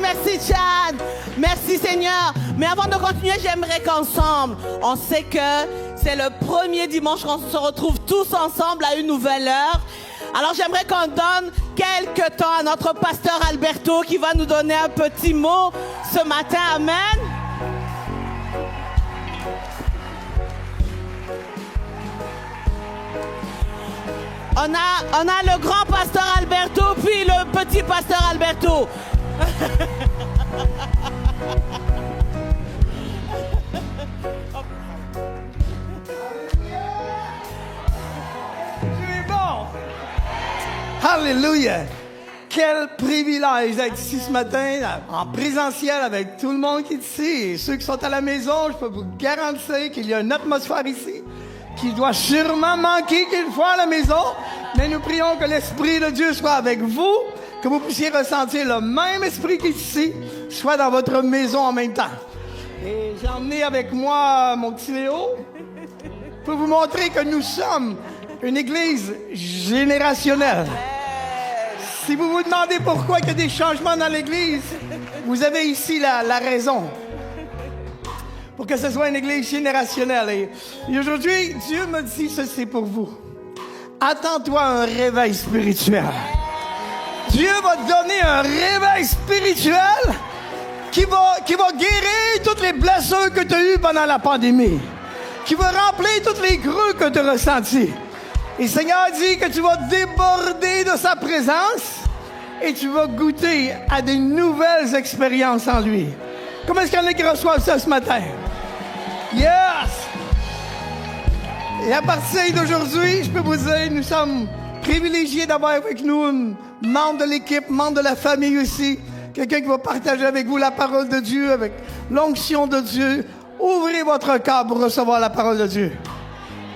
Merci, Chad. Merci, Seigneur. Mais avant de continuer, j'aimerais qu'ensemble, on sait que c'est le premier dimanche qu'on se retrouve tous ensemble à une nouvelle heure. Alors, j'aimerais qu'on donne quelques temps à notre pasteur Alberto qui va nous donner un petit mot ce matin. Amen. On a le grand pasteur Alberto, puis le petit pasteur Alberto. C'est bon. Alléluia. Quel privilège d'être ici ce matin en présentiel avec tout le monde qui est ici. Et ceux qui sont à la maison, je peux vous garantir qu'il y a une atmosphère ici qui doit sûrement manquer quelquefois à la maison. Mais nous prions que l'Esprit de Dieu soit avec vous, que vous puissiez ressentir le même Esprit qui est ici, soit dans votre maison en même temps. Et j'ai emmené avec moi mon petit Léo pour vous montrer que nous sommes une église générationnelle. Si vous vous demandez pourquoi il y a des changements dans l'église, vous avez ici la raison. Pour que ce soit une église générationnelle. Et aujourd'hui, Dieu me dit ceci pour vous. Attends-toi à un réveil spirituel. Dieu va te donner un réveil spirituel qui va guérir toutes les blessures que tu as eues pendant la pandémie. Qui va remplir toutes les creux que tu as ressenties. Et le Seigneur dit que tu vas déborder de sa présence et tu vas goûter à des nouvelles expériences en lui. Comment est-ce qu'il y en a qui reçoivent ça ce matin? Yes! Et à partir d'aujourd'hui, je peux vous dire, nous sommes privilégiés d'avoir avec nous un membre de l'équipe, membre de la famille aussi, quelqu'un qui va partager avec vous la parole de Dieu, avec l'onction de Dieu. Ouvrez votre cœur pour recevoir la parole de Dieu.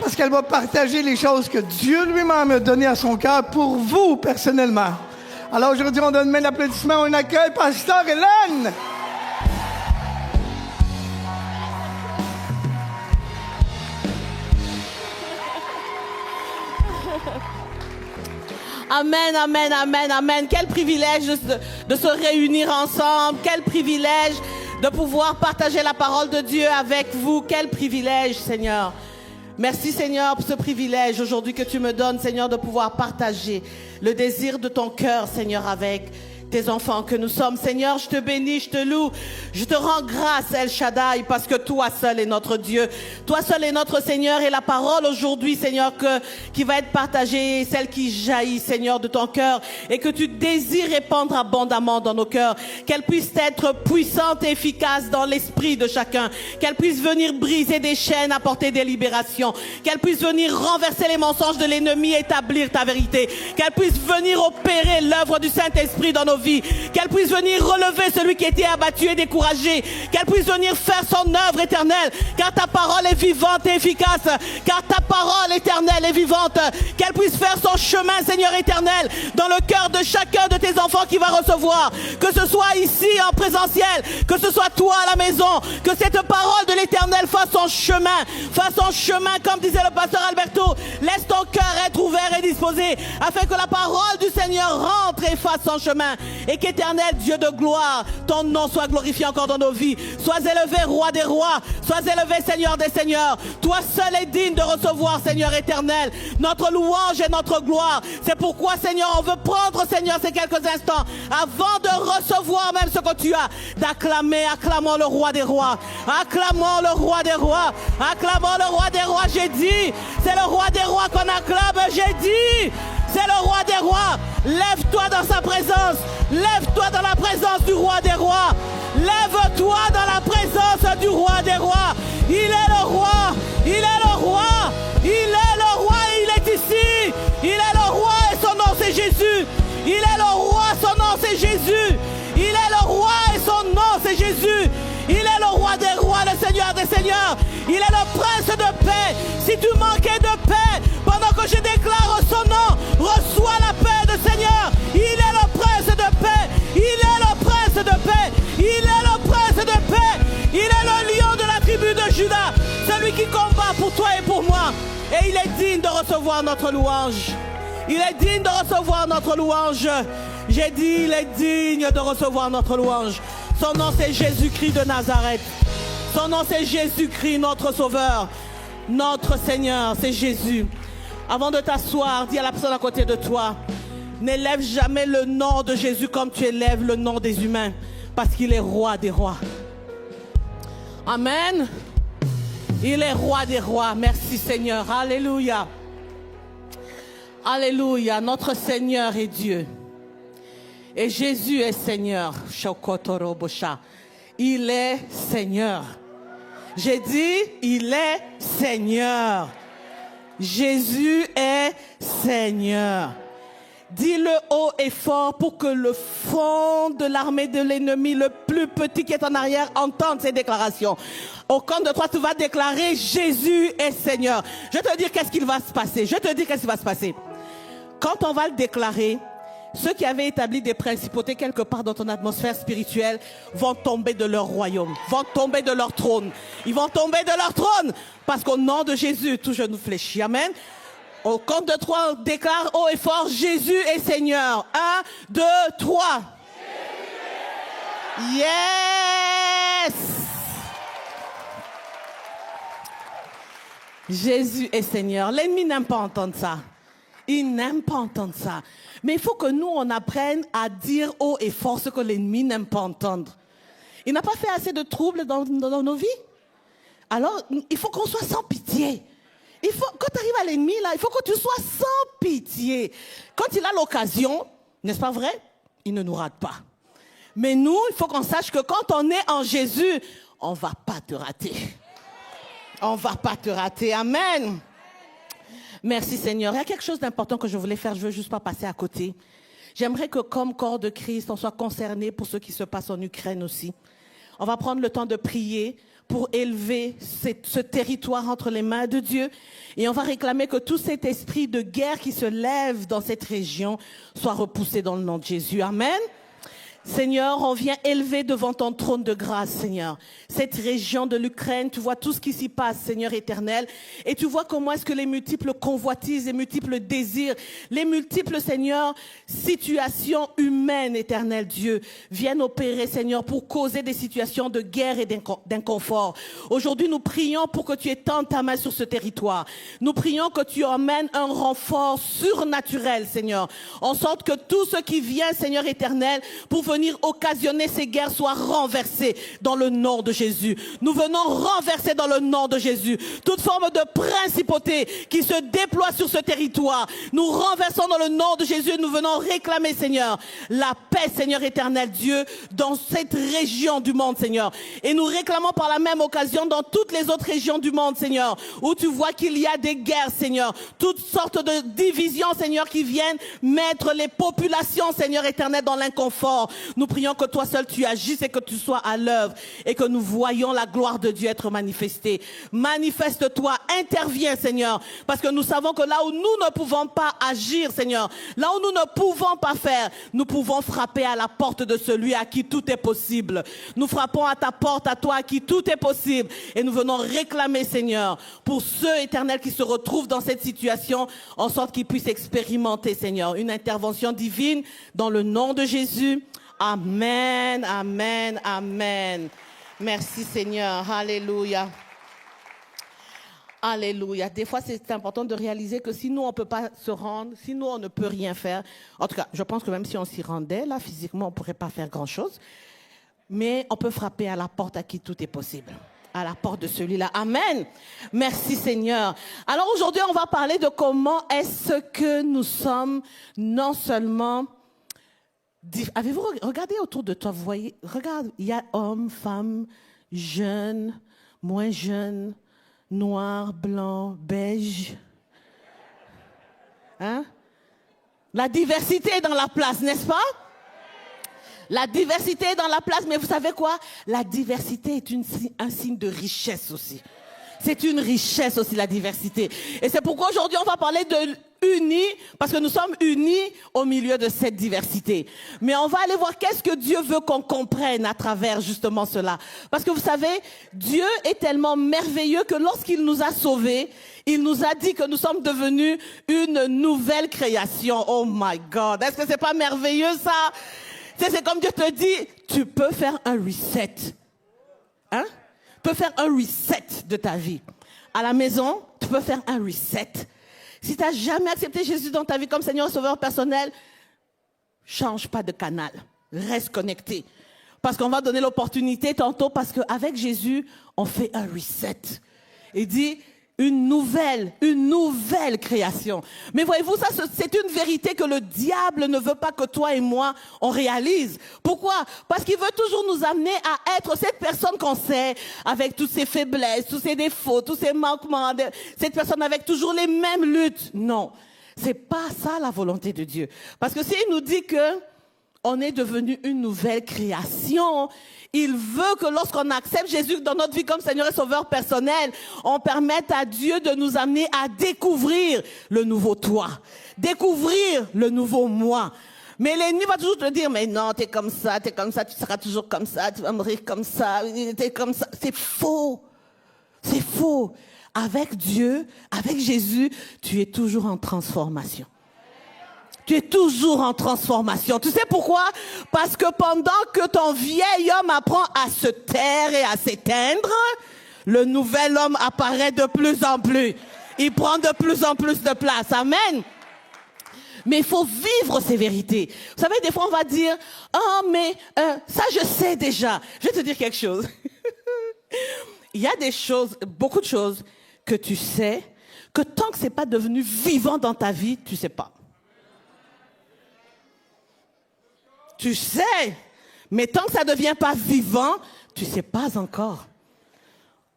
Parce qu'elle va partager les choses que Dieu lui-même a données à son cœur pour vous personnellement. Alors aujourd'hui, on donne un applaudissement, on accueille Pasteur Hélène. Amen. Quel privilège de se réunir ensemble. Quel privilège de pouvoir partager la parole de Dieu avec vous. Quel privilège, Seigneur. Merci, Seigneur, pour ce privilège aujourd'hui que tu me donnes, Seigneur, de pouvoir partager le désir de ton cœur, Seigneur, avec tes enfants que nous sommes. Seigneur, je te bénis, je te loue, je te rends grâce, El Shaddai, parce que toi seul est notre Dieu, toi seul est notre Seigneur. Et la parole aujourd'hui, Seigneur, qui va être partagée, celle qui jaillit, Seigneur, de ton cœur, et que tu désires répandre abondamment dans nos cœurs, qu'elle puisse être puissante et efficace dans l'esprit de chacun, qu'elle puisse venir briser des chaînes, apporter des libérations, qu'elle puisse venir renverser les mensonges de l'ennemi, établir ta vérité, qu'elle puisse venir opérer l'œuvre du Saint-Esprit dans nos vies, qu'elle puisse venir relever celui qui était abattu et découragé, qu'elle puisse venir faire son œuvre éternelle, car ta parole est vivante et efficace, car ta parole éternelle est vivante, qu'elle puisse faire son chemin, Seigneur éternel, dans le cœur de chacun de tes enfants qui va recevoir, que ce soit ici en présentiel, que ce soit toi à la maison, que cette parole de l'éternel fasse son chemin, comme disait le pasteur Alberto. Laisse ton cœur être ouvert et disposé, afin que la parole du Seigneur rentre et fasse son chemin. Et qu'éternel Dieu de gloire, ton nom soit glorifié encore dans nos vies. Sois élevé, roi des rois. Sois élevé, Seigneur des seigneurs. Toi seul est digne de recevoir, Seigneur éternel, notre louange et notre gloire. C'est pourquoi, Seigneur, on veut prendre, Seigneur, ces quelques instants, avant de recevoir même ce que tu as, d'acclamer, acclamons le roi des rois. Acclamons le roi des rois. Acclamons le roi des rois, j'ai dit. C'est le roi des rois qu'on acclame, j'ai dit. C'est le roi des rois. Lève-toi dans sa présence. Lève-toi dans la présence du roi des rois. Lève-toi dans la présence du roi des rois. Il est le roi. Il est le roi. Il est le roi et il est ici. Il est le roi et son nom c'est Jésus. Il est le roi, son nom c'est Jésus. Il est le roi et son nom c'est Jésus. Il est le roi des rois, le Seigneur des seigneurs. Il est le prince de paix. Si tu manquais de paix, pendant que je déclare son nom, reçois la paix du Seigneur. Il est le prince de paix. Il est le prince de paix. Il est le prince de paix. Il est le lion de la tribu de Juda. Celui qui combat pour toi et pour moi. Et il est digne de recevoir notre louange. Il est digne de recevoir notre louange. J'ai dit, il est digne de recevoir notre louange. Son nom, c'est Jésus-Christ de Nazareth. Son nom, c'est Jésus-Christ, notre Sauveur, notre Seigneur, c'est Jésus. Avant de t'asseoir, dis à la personne à côté de toi, n'élève jamais le nom de Jésus comme tu élèves le nom des humains, parce qu'il est roi des rois. Amen. Il est roi des rois. Merci Seigneur. Alléluia. Alléluia. Notre Seigneur est Dieu. Et Jésus est Seigneur. Il est Seigneur. J'ai dit, il est Seigneur. Jésus est Seigneur. Dis-le haut et fort pour que le fond de l'armée de l'ennemi, le plus petit qui est en arrière, entende ces déclarations. Au compte de toi, tu vas déclarer Jésus est Seigneur. Je vais te dire qu'est-ce qu'il va se passer. Quand on va le déclarer, ceux qui avaient établi des principautés quelque part dans ton atmosphère spirituelle vont tomber de leur royaume, vont tomber de leur trône. Ils vont tomber de leur trône parce qu'au nom de Jésus, tout genou fléchit. Amen. Au compte de 3, on déclare haut et fort, Jésus est Seigneur. 1, 2, 3. Yes! Jésus est Seigneur. L'ennemi n'aime pas entendre ça. Il n'aime pas entendre ça. Mais il faut que nous, on apprenne à dire haut et fort ce que l'ennemi n'aime pas entendre. Il n'a pas fait assez de troubles dans nos vies. Alors, il faut qu'on soit sans pitié. Quand tu arrives à l'ennemi, là, il faut que tu sois sans pitié. Quand il a l'occasion, n'est-ce pas vrai? Il ne nous rate pas. Mais nous, il faut qu'on sache que quand on est en Jésus, on ne va pas te rater. On ne va pas te rater. Amen. Merci Seigneur. Il y a quelque chose d'important que je voulais faire. Je ne veux juste pas passer à côté. J'aimerais que comme corps de Christ, on soit concerné pour ce qui se passe en Ukraine aussi. On va prendre le temps de prier pour élever ce territoire entre les mains de Dieu. Et on va réclamer que tout cet esprit de guerre qui se lève dans cette région soit repoussé dans le nom de Jésus. Amen. Seigneur, on vient élever devant ton trône de grâce, Seigneur. Cette région de l'Ukraine, tu vois tout ce qui s'y passe, Seigneur éternel. Et tu vois comment est-ce que les multiples convoitises, les multiples désirs, les multiples, Seigneur, situations humaines, éternel Dieu, viennent opérer, Seigneur, pour causer des situations de guerre et d'inconfort. Aujourd'hui, nous prions pour que tu étendes ta main sur ce territoire. Nous prions que tu emmènes un renfort surnaturel, Seigneur. En sorte que tout ce qui vient, Seigneur éternel, pour venir occasionner ces guerres soit renversé dans le nom de Jésus. Nous venons renverser dans le nom de Jésus toute forme de principauté qui se déploie sur ce territoire. Nous renversons dans le nom de Jésus et nous venons réclamer, Seigneur, la paix, Seigneur éternel Dieu, dans cette région du monde, Seigneur. Et nous réclamons par la même occasion dans toutes les autres régions du monde, Seigneur, où tu vois qu'il y a des guerres, Seigneur, toutes sortes de divisions, Seigneur, qui viennent mettre les populations, Seigneur éternel, dans l'inconfort. Nous prions que toi seul tu agisses et que tu sois à l'œuvre et que nous voyons la gloire de Dieu être manifestée. Manifeste-toi, interviens, Seigneur, parce que nous savons que là où nous ne pouvons pas agir, Seigneur, là où nous ne pouvons pas faire, nous pouvons frapper à la porte de celui à qui tout est possible. Nous frappons à ta porte, à toi, à qui tout est possible. Et nous venons réclamer, Seigneur, pour ceux, éternels, qui se retrouvent dans cette situation, en sorte qu'ils puissent expérimenter, Seigneur, une intervention divine dans le nom de Jésus. Amen, amen, amen. Merci Seigneur, alléluia. Alléluia. Des fois, c'est important de réaliser que si nous, on ne peut pas se rendre, si nous, on ne peut rien faire, en tout cas, je pense que même si on s'y rendait, là, physiquement, on ne pourrait pas faire grand-chose, mais on peut frapper à la porte à qui tout est possible. À la porte de celui-là. Amen. Merci Seigneur. Alors aujourd'hui, on va parler de comment est-ce que nous sommes non seulement... Avez-vous regardé autour de toi, vous voyez, regarde, il y a hommes, femmes, jeunes, moins jeunes, noirs, blancs, beige. Hein? La diversité est dans la place, n'est-ce pas? La diversité est dans la place, mais vous savez quoi? La diversité est un signe de richesse aussi. C'est une richesse aussi, la diversité. Et c'est pourquoi aujourd'hui, on va parler de unis, parce que nous sommes unis au milieu de cette diversité. Mais on va aller voir qu'est-ce que Dieu veut qu'on comprenne à travers justement cela. Parce que vous savez, Dieu est tellement merveilleux que lorsqu'il nous a sauvés, il nous a dit que nous sommes devenus une nouvelle création. Oh my God, est-ce que c'est pas merveilleux ça? C'est comme Dieu te dit, tu peux faire un reset. Hein? Tu peux faire un reset de ta vie. À la maison, tu peux faire un reset. Si tu n'as jamais accepté Jésus dans ta vie comme Seigneur et Sauveur personnel, change pas de canal. Reste connecté. Parce qu'on va donner l'opportunité tantôt, parce qu'avec Jésus, on fait un reset. Il dit une nouvelle création. Mais voyez-vous, ça, c'est une vérité que le diable ne veut pas que toi et moi, on réalise. Pourquoi? Parce qu'il veut toujours nous amener à être cette personne qu'on sait, avec toutes ses faiblesses, tous ses défauts, tous ses manquements, cette personne avec toujours les mêmes luttes. Non, c'est pas ça la volonté de Dieu. Parce que s'il nous dit que on est devenu une nouvelle création, il veut que lorsqu'on accepte Jésus dans notre vie comme Seigneur et Sauveur personnel, on permette à Dieu de nous amener à découvrir le nouveau toi, découvrir le nouveau moi. Mais l'ennemi va toujours te dire, mais non, t'es comme ça, tu seras toujours comme ça, tu vas mourir comme ça, t'es comme ça. C'est faux. C'est faux. Avec Dieu, avec Jésus, tu es toujours en transformation. Tu es toujours en transformation. Tu sais pourquoi? Parce que pendant que ton vieil homme apprend à se taire et à s'éteindre, le nouvel homme apparaît de plus en plus. Il prend de plus en plus de place. Amen. Mais il faut vivre ces vérités. Vous savez, des fois on va dire, oh mais ça je sais déjà. Je vais te dire quelque chose. Il y a des choses, beaucoup de choses que tu sais, que tant que c'est pas devenu vivant dans ta vie, tu sais pas. Tu sais, mais tant que ça ne devient pas vivant, tu ne sais pas encore.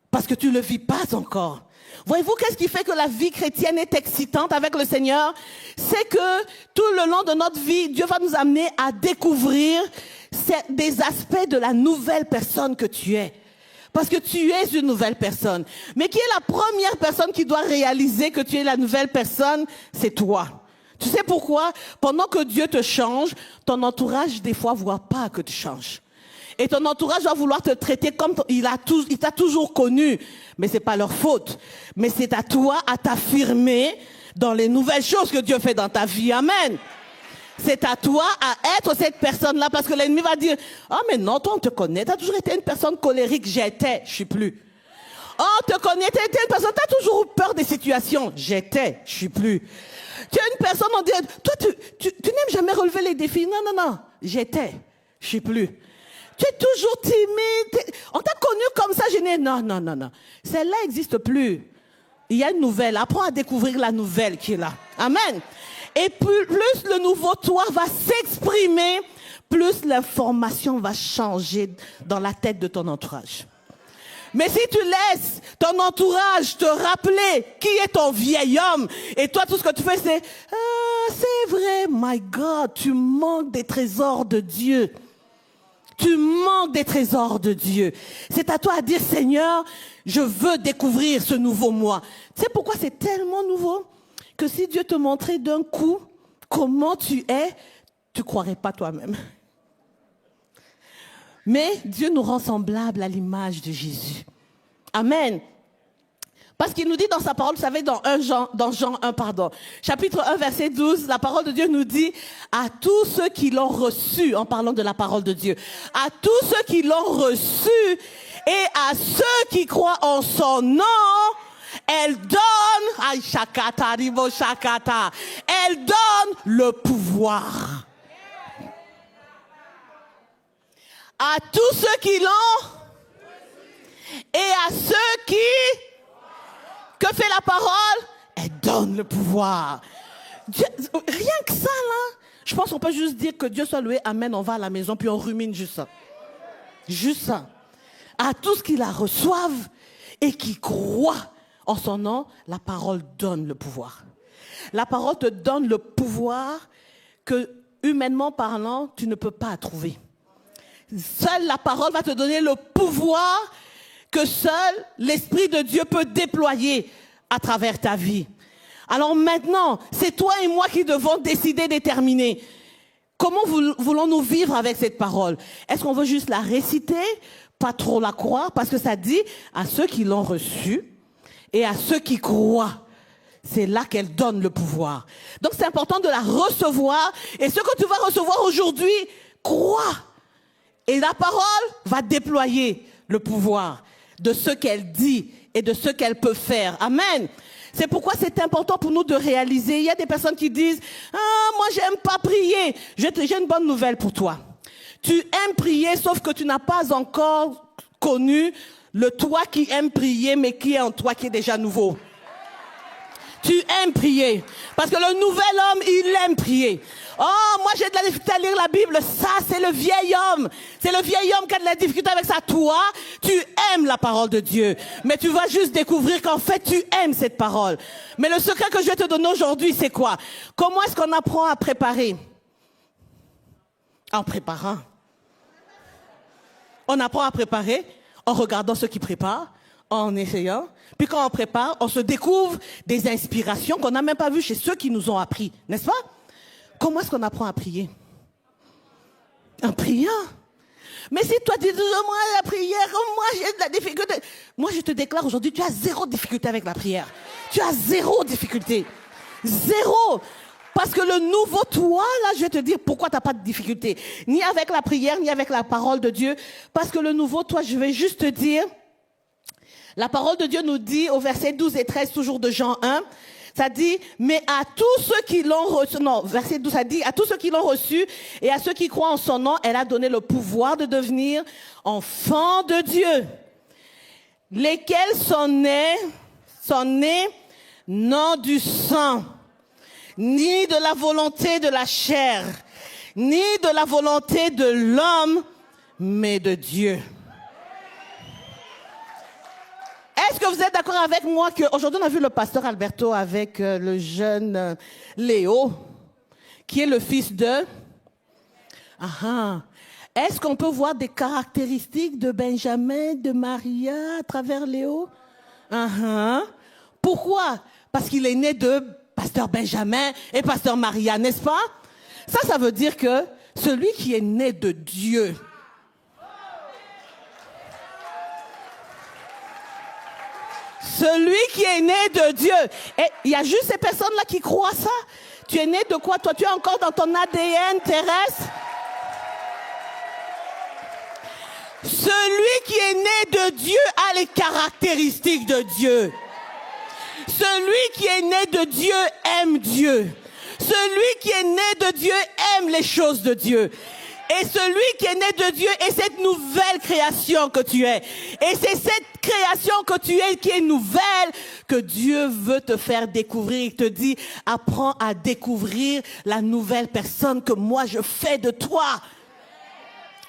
Parce que tu ne le vis pas encore. Voyez-vous, qu'est-ce qui fait que la vie chrétienne est excitante avec le Seigneur? C'est que tout le long de notre vie, Dieu va nous amener à découvrir des aspects de la nouvelle personne que tu es. Parce que tu es une nouvelle personne. Mais qui est la première personne qui doit réaliser que tu es la nouvelle personne? C'est toi. Tu sais pourquoi? Pendant que Dieu te change, ton entourage, des fois, ne voit pas que tu changes. Et ton entourage va vouloir te traiter comme il t'a toujours connu. Mais ce n'est pas leur faute. Mais c'est à toi à t'affirmer dans les nouvelles choses que Dieu fait dans ta vie. Amen. C'est à toi à être cette personne-là. Parce que l'ennemi va dire, ah mais non, toi on te connaît. Tu as toujours été une personne colérique. J'étais, je ne suis plus. Oh, on te connaît, tu étais une personne, tu as toujours eu peur des situations. J'étais, je ne suis plus. Tu es une personne, on dit, toi, tu n'aimes jamais relever les défis. Non. J'étais, je ne suis plus. Tu es toujours timide. On t'a connu comme ça, non. Celle-là n'existe plus. Il y a une nouvelle. Apprends à découvrir la nouvelle qui est là. Amen. Et plus le nouveau toi va s'exprimer, plus l'information va changer dans la tête de ton entourage. Mais si tu laisses ton entourage te rappeler qui est ton vieil homme, et toi tout ce que tu fais c'est « Ah, c'est vrai, my God, tu manques des trésors de Dieu. » Tu manques des trésors de Dieu. C'est à toi à dire « Seigneur, je veux découvrir ce nouveau moi. » Tu sais pourquoi c'est tellement nouveau? Que si Dieu te montrait d'un coup comment tu es, tu ne croirais pas toi-même. Mais Dieu nous rend semblables à l'image de Jésus. Amen. Parce qu'il nous dit dans sa parole, vous savez, dans Jean 1, chapitre 1, verset 12, la parole de Dieu nous dit à tous ceux qui l'ont reçu, en parlant de la parole de Dieu, à tous ceux qui l'ont reçu et à ceux qui croient en son nom, elle donne, elle donne le pouvoir. À tous ceux qui l'ont et à ceux qui... Que fait la parole? Elle donne le pouvoir. Dieu, rien que ça, là. Je pense qu'on peut juste dire que Dieu soit loué, amen, on va à la maison, puis on rumine juste ça. Juste ça. À tous qui la reçoivent et qui croient en son nom, la parole donne le pouvoir. La parole te donne le pouvoir que, humainement parlant, tu ne peux pas trouver. Seule la parole va te donner le pouvoir que seul l'Esprit de Dieu peut déployer à travers ta vie. Alors maintenant, c'est toi et moi qui devons décider, déterminer. Comment voulons-nous vivre avec cette parole? Est-ce qu'on veut juste la réciter, pas trop la croire? Parce que ça dit à ceux qui l'ont reçue et à ceux qui croient. C'est là qu'elle donne le pouvoir. Donc c'est important de la recevoir. Et ce que tu vas recevoir aujourd'hui, crois. Et la parole va déployer le pouvoir de ce qu'elle dit et de ce qu'elle peut faire. Amen. C'est pourquoi c'est important pour nous de réaliser. Il y a des personnes qui disent « Ah, moi j'aime pas prier ». J'ai une bonne nouvelle pour toi. Tu aimes prier, sauf que tu n'as pas encore connu le toi qui aime prier, mais qui est en toi qui est déjà nouveau. Tu aimes prier. Parce que le nouvel homme, il aime prier. Oh, moi j'ai de la difficulté à lire la Bible. Ça, c'est le vieil homme. C'est le vieil homme qui a de la difficulté avec ça. Toi, tu aimes la parole de Dieu. Mais tu vas juste découvrir qu'en fait, tu aimes cette parole. Mais le secret que je vais te donner aujourd'hui, c'est quoi? Comment est-ce qu'on apprend à préparer? En préparant. On apprend à préparer en regardant ceux qui préparent, en essayant. Puis quand on prépare, on se découvre des inspirations qu'on n'a même pas vues chez ceux qui nous ont appris, n'est-ce pas? Comment est-ce qu'on apprend à prier? En priant. Mais si toi tu dis, moi la prière, moi j'ai de la difficulté. Moi je te déclare aujourd'hui, tu as zéro difficulté avec la prière. Tu as zéro difficulté. Zéro. Parce que le nouveau toi, là, je vais te dire pourquoi tu n'as pas de difficulté. Ni avec la prière, ni avec la parole de Dieu. Parce que le nouveau toi, je vais juste te dire, la parole de Dieu nous dit au verset 12 et 13, toujours de Jean 1, ça dit, mais à tous ceux qui l'ont reçu, non, verset 12, ça dit, à tous ceux qui l'ont reçu et à ceux qui croient en son nom, elle a donné le pouvoir de devenir enfants de Dieu. Lesquels sont nés non du sang, ni de la volonté de la chair, ni de la volonté de l'homme, mais de Dieu. Est-ce que vous êtes d'accord avec moi qu'aujourd'hui on a vu le pasteur Alberto avec le jeune Léo, qui est le fils de... Est-ce qu'on peut voir des caractéristiques de Benjamin, de Maria à travers Léo? Pourquoi? Parce qu'il est né de pasteur Benjamin et pasteur Maria, n'est-ce pas? Ça veut dire que celui qui est né de Dieu, celui qui est né de Dieu, et il y a juste ces personnes-là qui croient ça. Tu es né de quoi? Toi, tu es encore dans ton ADN terrestre. Celui qui est né de Dieu a les caractéristiques de Dieu. Celui qui est né de Dieu aime Dieu. Celui qui est né de Dieu aime les choses de Dieu. Et celui qui est né de Dieu est cette nouvelle création que tu es. Et c'est cette création que tu es qui est nouvelle que Dieu veut te faire découvrir. Il te dit, apprends à découvrir la nouvelle personne que moi je fais de toi.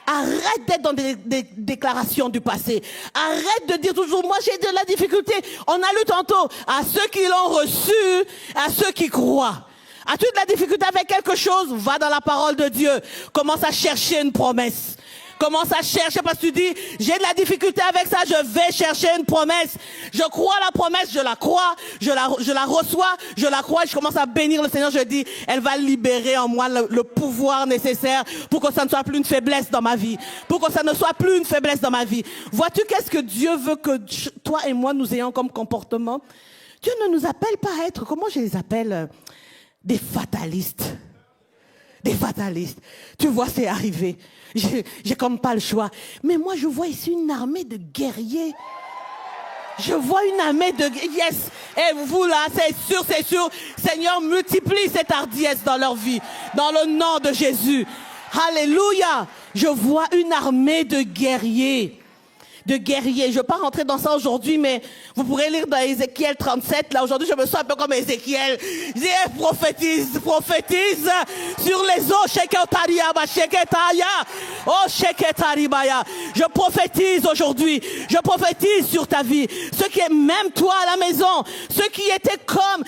Arrête d'être dans des déclarations du passé. Arrête de dire toujours, moi j'ai de la difficulté. On a lu tantôt, à ceux qui l'ont reçu, à ceux qui croient. As-tu de la difficulté avec quelque chose? Va dans la parole de Dieu. Commence à chercher une promesse. Commence à chercher parce que tu dis, j'ai de la difficulté avec ça, je vais chercher une promesse. Je crois la promesse, je la crois, je la reçois, je la crois, je commence à bénir le Seigneur, je dis, elle va libérer en moi le pouvoir nécessaire pour que ça ne soit plus une faiblesse dans ma vie. Pour que ça ne soit plus une faiblesse dans ma vie. Vois-tu qu'est-ce que Dieu veut que toi et moi nous ayons comme comportement? Dieu ne nous appelle pas à être, comment je les appelle? Des fatalistes. Des fatalistes. Tu vois, c'est arrivé. J'ai comme pas le choix. Mais moi, je vois ici une armée de guerriers. Je vois une armée de... Yes. Et vous là, c'est sûr. Seigneur, multiplie cette hardiesse dans leur vie. Dans le nom de Jésus. Alléluia. Je vois une armée de guerriers. De guerriers. Je ne vais pas rentrer dans ça aujourd'hui, mais vous pourrez lire dans Ézéchiel 37. Là, aujourd'hui, je me sens un peu comme Ézéchiel. Je dis, prophétise sur les eaux. Je prophétise aujourd'hui. Je prophétise sur ta vie. Ceux qui est même toi à la maison. Ceux qui étaient comme,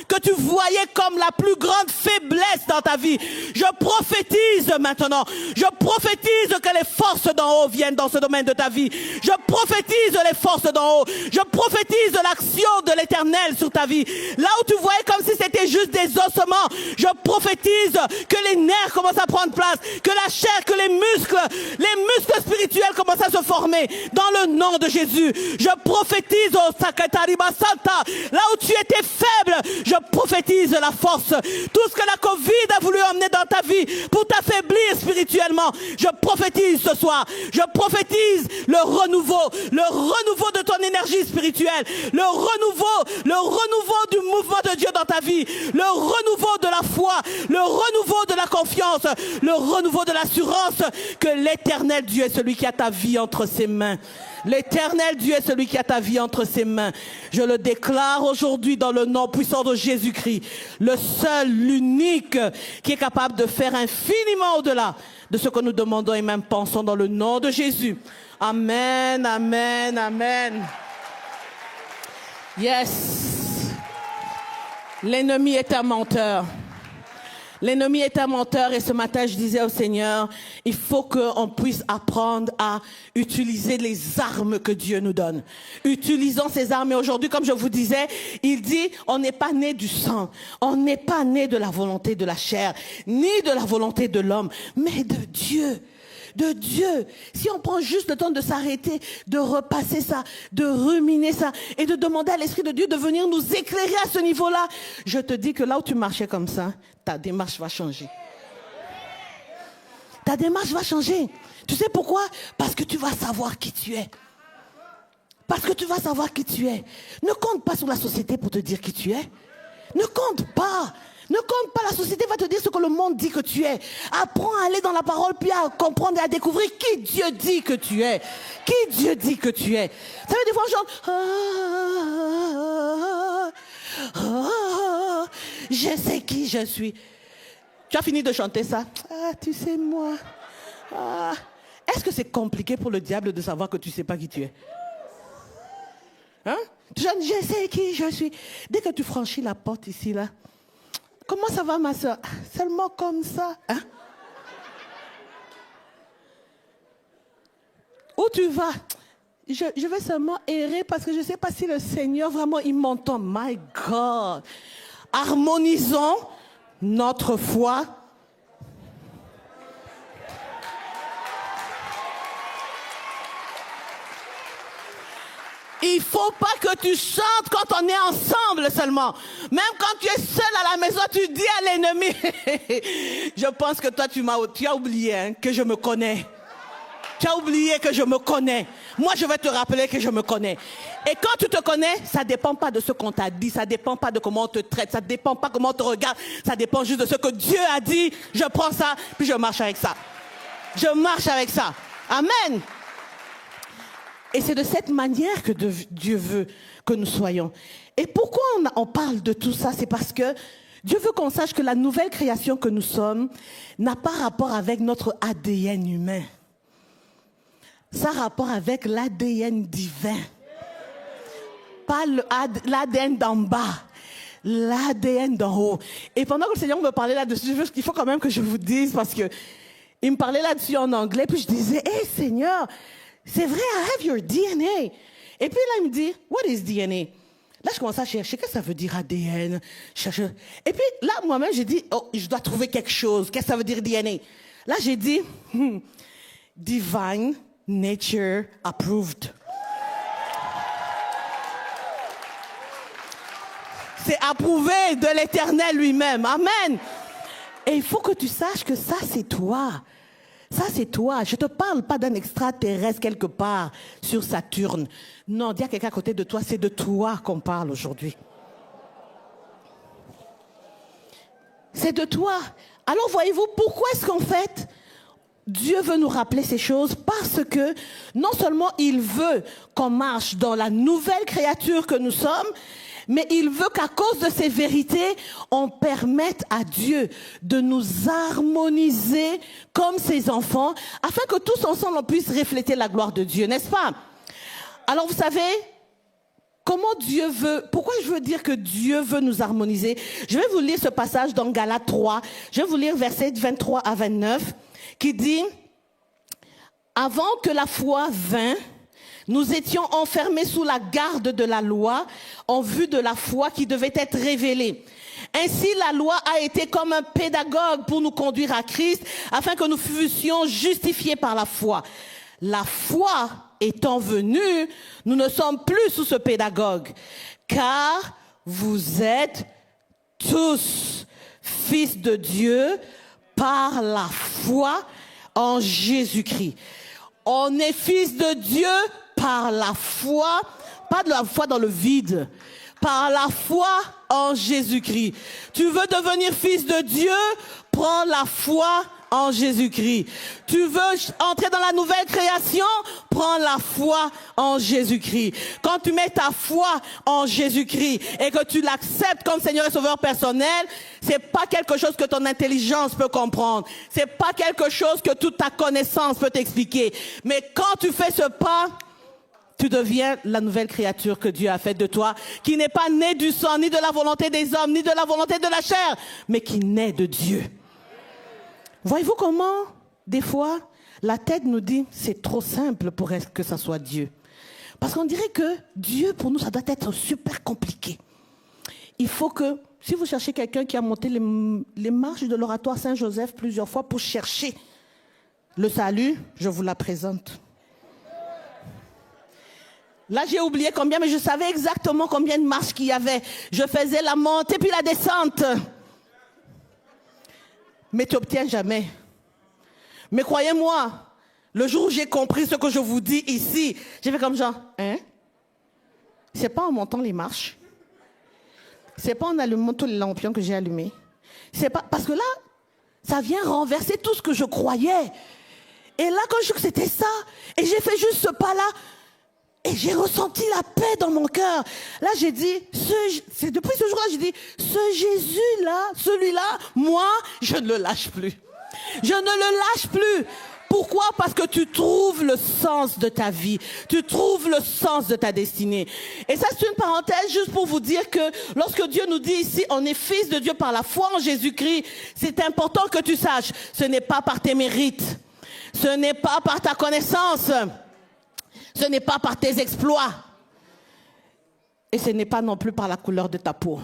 que tu voyais comme la plus grande faiblesse dans ta vie. Je prophétise maintenant. Je prophétise que les forces d'en d'en haut viennent dans ce domaine de ta vie. Je prophétise les forces d'en haut. Je prophétise l'action de l'Éternel sur ta vie. Là où tu voyais comme si c'était juste des ossements, je prophétise que les nerfs commencent à prendre place, que la chair, que les muscles spirituels commencent à se former dans le nom de Jésus. Je prophétise au Sakatariba Santa, là où tu étais faible, je prophétise la force. Tout ce que la Covid a voulu emmener dans ta vie pour t'affaiblir spirituellement, je prophétise ce soir. Je prophétise le renouveau de ton énergie spirituelle, le renouveau du mouvement de Dieu dans ta vie, le renouveau de la foi, le renouveau de la confiance, le renouveau de l'assurance que l'Éternel Dieu est celui qui a ta vie entre ses mains. L'Éternel Dieu est celui qui a ta vie entre ses mains. Je le déclare aujourd'hui dans le nom puissant de Jésus-Christ, le seul, l'unique qui est capable de faire infiniment au-delà de ce que nous demandons et même pensons dans le nom de Jésus. Amen, amen, amen. Yes. L'ennemi est un menteur. L'ennemi est un menteur et ce matin je disais au Seigneur, il faut qu'on puisse apprendre à utiliser les armes que Dieu nous donne. Utilisons ces armes et aujourd'hui, comme je vous disais, il dit, on n'est pas né du sang, on n'est pas né de la volonté de la chair, ni de la volonté de l'homme, mais de Dieu. De Dieu. Si on prend juste le temps de s'arrêter, de repasser ça, de ruminer ça et de demander à l'Esprit de Dieu de venir nous éclairer à ce niveau-là, je te dis que là où tu marchais comme ça, ta démarche va changer. Ta démarche va changer. Tu sais pourquoi? Parce que tu vas savoir qui tu es. Parce que tu vas savoir qui tu es. Ne compte pas sur la société pour te dire qui tu es. Ne compte pas. Ne compte pas, la société va te dire ce que le monde dit que tu es. Apprends à aller dans la parole, puis à comprendre et à découvrir qui Dieu dit que tu es. Qui Dieu dit que tu es. Vous savez, des fois, je sais qui je suis. Tu as fini de chanter ça? Ah, tu sais, moi. Ah. Est-ce que c'est compliqué pour le diable de savoir que tu ne sais pas qui tu es? Hein? Je sais qui je suis. Dès que tu franchis la porte ici, là, comment ça va, ma soeur? Seulement comme ça. Hein? Où tu vas? Je vais seulement errer parce que je ne sais pas si le Seigneur vraiment il m'entend. My God. Harmonisons notre foi. Il ne faut pas que tu chantes quand on est ensemble seulement. Même quand tu es seul à la maison, tu dis à l'ennemi, je pense que toi, tu as oublié hein, que je me connais. Tu as oublié que je me connais. Moi, je vais te rappeler que je me connais. Et quand tu te connais, ça ne dépend pas de ce qu'on t'a dit, ça ne dépend pas de comment on te traite, ça ne dépend pas comment on te regarde, ça dépend juste de ce que Dieu a dit. Je prends ça, puis je marche avec ça. Je marche avec ça. Amen. Et c'est de cette manière que Dieu veut que nous soyons. Et pourquoi on parle de tout ça? C'est parce que Dieu veut qu'on sache que la nouvelle création que nous sommes n'a pas rapport avec notre ADN humain. Ça a rapport avec l'ADN divin. Pas l'ADN d'en bas, l'ADN d'en haut. Et pendant que le Seigneur me parlait là-dessus, il faut quand même que je vous dise, parce que il me parlait là-dessus en anglais, puis je disais, hey Seigneur, c'est vrai, I have your DNA. Et puis là, il me dit, what is DNA? Là, je commence à chercher, qu'est-ce que ça veut dire ADN? Et puis là, moi-même, j'ai dit, oh, je dois trouver quelque chose. Qu'est-ce que ça veut dire DNA? Là, j'ai dit, Divine Nature Approved. C'est approuvé de l'Éternel lui-même. Amen. Et il faut que tu saches que ça, c'est toi. Ça, c'est toi. Je ne te parle pas d'un extraterrestre quelque part sur Saturne. Non, dis à quelqu'un à côté de toi, c'est de toi qu'on parle aujourd'hui. C'est de toi. Alors, voyez-vous, pourquoi est-ce qu'en fait, Dieu veut nous rappeler ces choses? Parce que non seulement il veut qu'on marche dans la nouvelle créature que nous sommes, mais il veut qu'à cause de ces vérités, on permette à Dieu de nous harmoniser comme ses enfants, afin que tous ensemble on puisse refléter la gloire de Dieu, n'est-ce pas? Alors vous savez, comment Dieu veut, pourquoi je veux dire que Dieu veut nous harmoniser? Je vais vous lire ce passage dans Galates 3, je vais vous lire versets 23 à 29, qui dit, Avant que la foi vînt, nous étions enfermés sous la garde de la loi en vue de la foi qui devait être révélée. Ainsi, la loi a été comme un pédagogue pour nous conduire à Christ afin que nous fussions justifiés par la foi. La foi étant venue, nous ne sommes plus sous ce pédagogue, car vous êtes tous fils de Dieu par la foi en Jésus-Christ. On est fils de Dieu par la foi, pas de la foi dans le vide, par la foi en Jésus-Christ. Tu veux devenir fils de Dieu, prends la foi en Jésus-Christ. Tu veux entrer dans la nouvelle création, prends la foi en Jésus-Christ. Quand tu mets ta foi en Jésus-Christ et que tu l'acceptes comme Seigneur et Sauveur personnel, c'est pas quelque chose que ton intelligence peut comprendre. C'est pas quelque chose que toute ta connaissance peut t'expliquer. Mais quand tu fais ce pas, tu deviens la nouvelle créature que Dieu a faite de toi, qui n'est pas née du sang, ni de la volonté des hommes, ni de la volonté de la chair, mais qui naît de Dieu. Voyez-vous comment, des fois, la tête nous dit, c'est trop simple pour que ça soit Dieu. Parce qu'on dirait que Dieu, pour nous, ça doit être super compliqué. Il faut que, si vous cherchez quelqu'un qui a monté les marches de l'oratoire Saint-Joseph plusieurs fois pour chercher le salut, je vous la présente. Là, j'ai oublié combien, mais je savais exactement combien de marches qu'il y avait. Je faisais la montée puis la descente. Mais tu n'obtiens jamais. Mais croyez-moi, le jour où j'ai compris ce que je vous dis ici, j'ai fait comme genre, hein? C'est pas en montant les marches. C'est pas en allumant tous les lampions que j'ai allumés. C'est pas, parce que là, ça vient renverser tout ce que je croyais. Et là, quand je sais que c'était ça, et j'ai fait juste ce pas-là, et j'ai ressenti la paix dans mon cœur. Là, j'ai dit, c'est depuis ce jour-là, j'ai dit, ce Jésus-là, celui-là, moi, je ne le lâche plus. Je ne le lâche plus. Pourquoi? Parce que tu trouves le sens de ta vie. Tu trouves le sens de ta destinée. Et ça, c'est une parenthèse juste pour vous dire que lorsque Dieu nous dit ici, on est fils de Dieu par la foi en Jésus-Christ, c'est important que tu saches, ce n'est pas par tes mérites. Ce n'est pas par ta connaissance. Ce n'est pas par tes exploits. Et ce n'est pas non plus par la couleur de ta peau.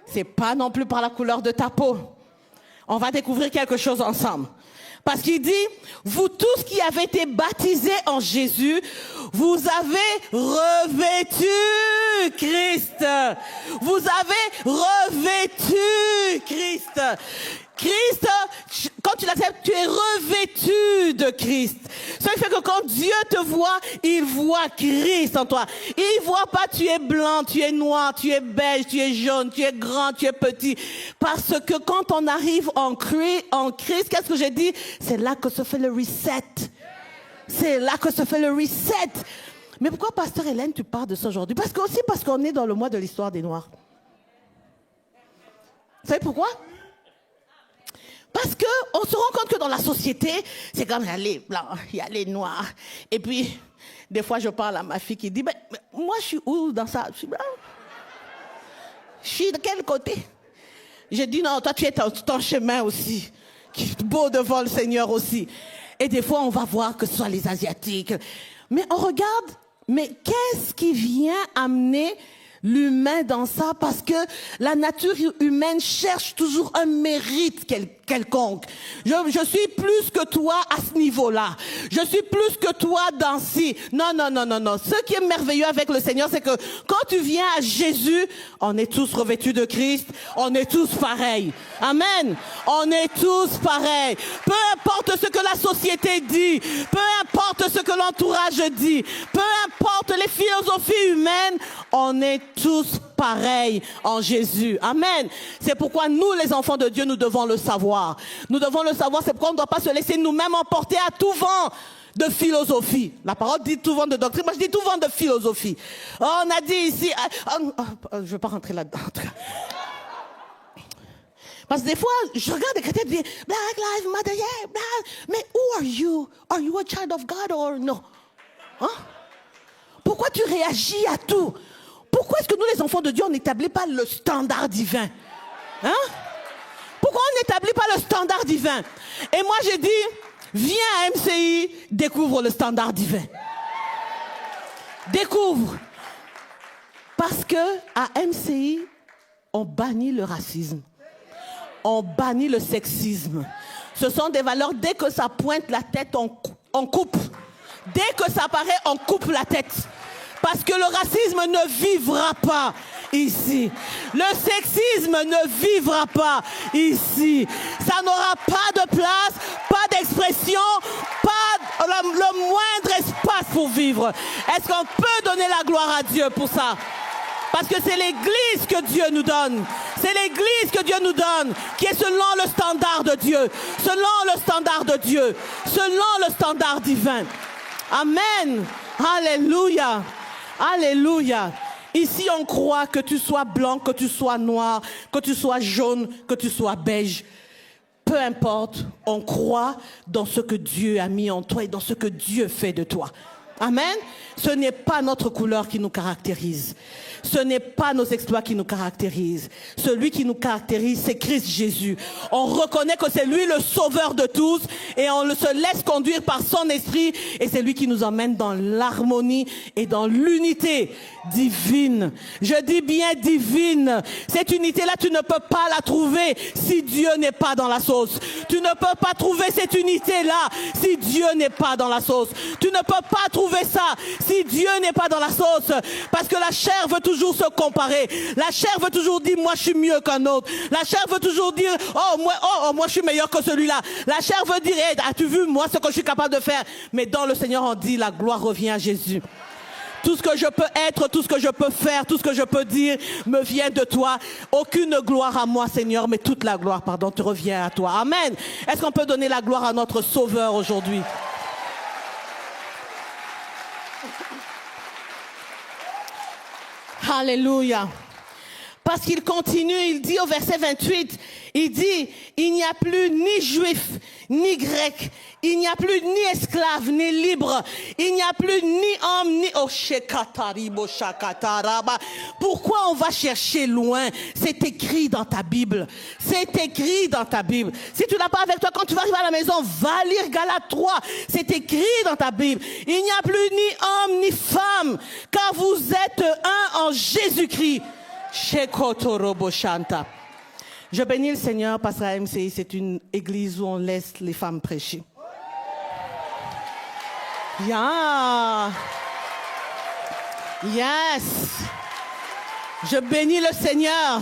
C'est pas non plus par la couleur de ta peau. On va découvrir quelque chose ensemble. Parce qu'il dit, vous tous qui avez été baptisés en Jésus, vous avez revêtu Christ. Vous avez revêtu Christ. Christ, quand tu l'acceptes, tu es revêtu de Christ. Ça fait que quand Dieu te voit, il voit Christ en toi. Il voit pas tu es blanc, tu es noir, tu es beige, tu es jaune, tu es grand, tu es petit. Parce que quand on arrive en Christ, qu'est-ce que j'ai dit? C'est là que se fait le reset. C'est là que se fait le reset. Mais pourquoi, Pasteur Hélène, tu parles de ça aujourd'hui? Parce qu'on est dans le mois de l'histoire des Noirs. Vous savez pourquoi? Parce qu'on se rend compte que dans la société, c'est comme il y a les blancs, il y a les noirs. Et puis, des fois, je parle à ma fille qui dit, mais moi, je suis où dans ça? Je suis blanc. Je suis de quel côté? J'ai dit, non, toi, tu es ton chemin aussi, qui est beau devant le Seigneur aussi. Et des fois, on va voir que ce soit les Asiatiques. Mais on regarde, mais qu'est-ce qui vient amener l'humain dans ça? Parce que la nature humaine cherche toujours un mérite quelconque. Je suis plus que toi à ce niveau-là. Je suis plus que toi dans ci. Non. Ce qui est merveilleux avec le Seigneur, c'est que quand tu viens à Jésus, on est tous revêtus de Christ. On est tous pareils. Amen. On est tous pareils. Peu importe ce que la société dit, peu importe ce que l'entourage dit, peu importe les philosophies humaines, on est tous pareils en Jésus. Amen. C'est pourquoi nous, les enfants de Dieu, nous devons le savoir. Nous devons le savoir. C'est pourquoi on ne doit pas se laisser nous-mêmes emporter à tout vent de philosophie. La parole dit tout vent de doctrine. Moi, je dis tout vent de philosophie. Oh, on a dit ici... je ne vais pas rentrer là-dedans. En tout cas. Parce que des fois, je regarde des chrétiens et dis, Black Lives Matter, yeah, black. Mais who are you? Are you a child of God or no? Hein? Pourquoi tu réagis à tout? Pourquoi est-ce que nous, les enfants de Dieu, on n'établit pas le standard divin? Hein? Pourquoi on n'établit pas le standard divin? Et moi, j'ai dit, Viens à MCI, découvre le standard divin. Découvre. Parce que à MCI, on bannit le racisme. On bannit le sexisme. Ce sont des valeurs, dès que ça pointe la tête, on coupe. Dès que ça apparaît, on coupe la tête. Parce que le racisme ne vivra pas ici. Le sexisme ne vivra pas ici. Ça n'aura pas de place, pas d'expression, pas le moindre espace pour vivre. Est-ce qu'on peut donner la gloire à Dieu pour ça? Parce que c'est l'Église que Dieu nous donne. C'est l'Église que Dieu nous donne, qui est selon le standard de Dieu, selon le standard de Dieu, selon le standard divin. Amen. Alléluia. Alléluia. Ici, on croit que tu sois blanc, que tu sois noir, que tu sois jaune, que tu sois beige. Peu importe, on croit dans ce que Dieu a mis en toi et dans ce que Dieu fait de toi. Amen. Ce n'est pas notre couleur qui nous caractérise. Ce n'est pas nos exploits qui nous caractérisent. Celui qui nous caractérise, c'est Christ Jésus. On reconnaît que c'est lui le sauveur de tous et on se laisse conduire par son esprit et c'est lui qui nous emmène dans l'harmonie et dans l'unité divine. Je dis bien divine. Cette unité-là, tu ne peux pas la trouver si Dieu n'est pas dans la sauce. Tu ne peux pas trouver cette unité-là si Dieu n'est pas dans la sauce. Tu ne peux pas trouver ça si Dieu n'est pas dans la sauce. Parce que la chair veut toujours se comparer. La chair veut toujours dire, moi je suis mieux qu'un autre. La chair veut toujours dire, moi je suis meilleur que celui-là. La chair veut dire, hey, as-tu vu moi ce que je suis capable de faire? Mais dans le Seigneur on dit, la gloire revient à Jésus. Tout ce que je peux être, tout ce que je peux faire, tout ce que je peux dire me vient de toi. Aucune gloire à moi, Seigneur, mais toute la gloire, te revient à toi. Amen. Est-ce qu'on peut donner la gloire à notre Sauveur aujourd'hui? Alléluia. Parce qu'il continue, il dit au verset 28, il dit, il n'y a plus ni juif, ni grec, il n'y a plus ni esclave, ni libre, il n'y a plus ni homme, ni... Pourquoi on va chercher loin? C'est écrit dans ta Bible. C'est écrit dans ta Bible. Si tu l'as pas avec toi, quand tu vas arriver à la maison, va lire Galates 3. C'est écrit dans ta Bible. Il n'y a plus ni homme, ni femme, car vous êtes un en Jésus-Christ. Je bénis le Seigneur parce que MCI, c'est une église où on laisse les femmes prêcher. Yeah. Yes. Je bénis le Seigneur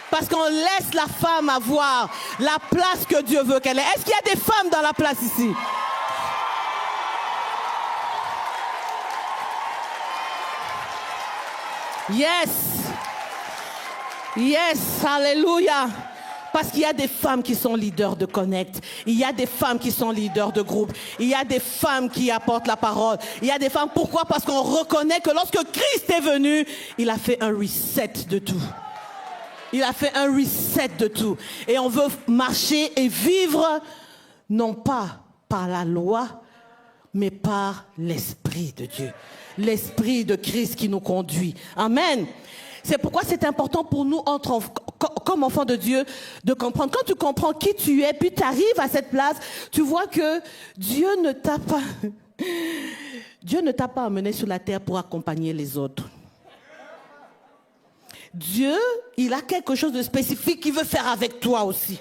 parce qu'on laisse la femme avoir la place que Dieu veut qu'elle ait. Est-ce qu'il y a des femmes dans la place ici? Yes. Yes, alléluia. Parce qu'il y a des femmes qui sont leaders de Connect. Il y a des femmes qui sont leaders de groupe. Il y a des femmes qui apportent la parole. Il y a des femmes, pourquoi? Parce qu'on reconnaît que lorsque Christ est venu, il a fait un reset de tout. Il a fait un reset de tout. Et on veut marcher et vivre, non pas par la loi, mais par l'Esprit de Dieu. L'Esprit de Christ qui nous conduit. Amen. C'est pourquoi c'est important pour nous, comme enfants de Dieu, de comprendre. Quand tu comprends qui tu es, puis tu arrives à cette place, tu vois que Dieu ne t'a pas amené sur la terre pour accompagner les autres. Dieu, il a quelque chose de spécifique qu'il veut faire avec toi aussi.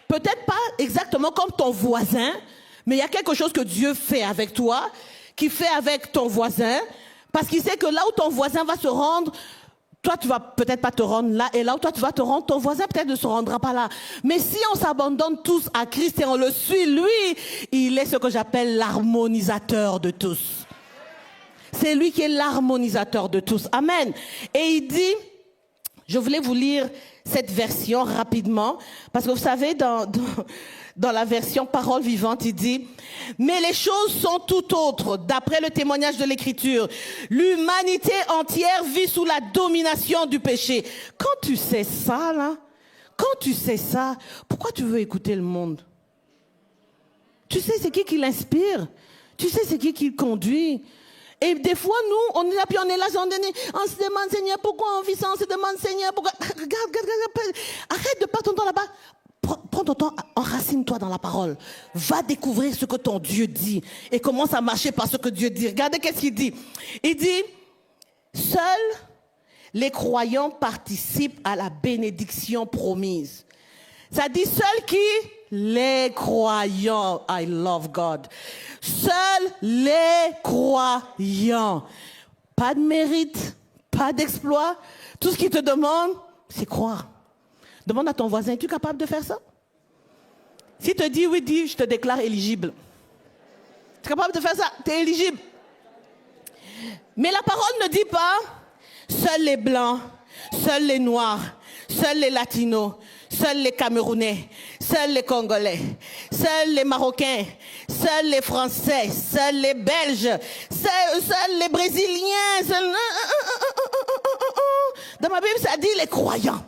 Peut-être pas exactement comme ton voisin, mais il y a quelque chose que Dieu fait avec toi, qu'il fait avec ton voisin, parce qu'il sait que là où ton voisin va se rendre, toi tu vas peut-être pas te rendre là, et là où toi tu vas te rendre, ton voisin peut-être ne se rendra pas là. Mais si on s'abandonne tous à Christ et on le suit, lui, il est ce que j'appelle l'harmonisateur de tous. C'est lui qui est l'harmonisateur de tous. Amen. Et il dit, je voulais vous lire cette version rapidement, parce que vous savez, dans la version Parole vivante, il dit « Mais les choses sont tout autres, d'après le témoignage de l'Écriture. L'humanité entière vit sous la domination du péché. » Quand tu sais ça, là, quand tu sais ça, pourquoi tu veux écouter le monde? Tu sais c'est qui l'inspire? Tu sais c'est qui le conduit? Et des fois, nous, on est là, puis on est là, on se demande, Seigneur, pourquoi on vit ça? On se demande, Seigneur, pourquoi? Regarde, arrête de perdre ton temps là-bas. Prends ton temps, enracine-toi dans la parole. Va découvrir ce que ton Dieu dit et commence à marcher par ce que Dieu dit. Regardez qu'est-ce qu'il dit. Il dit, seuls les croyants participent à la bénédiction promise. Ça dit seuls qui? Les croyants. I love God. Seuls les croyants. Pas de mérite, pas d'exploit. Tout ce qu'il te demande, c'est croire. Demande à ton voisin, es-tu capable de faire ça? S'il te dit oui, dis, je te déclare éligible. Tu es capable de faire ça? Tu es éligible. Mais la parole ne dit pas, seuls les blancs, seuls les noirs, seuls les latinos, seuls les Camerounais, seuls les Congolais, seuls les Marocains, seuls les Français, seuls les Belges, seuls les Brésiliens. Dans ma Bible, ça dit les croyants.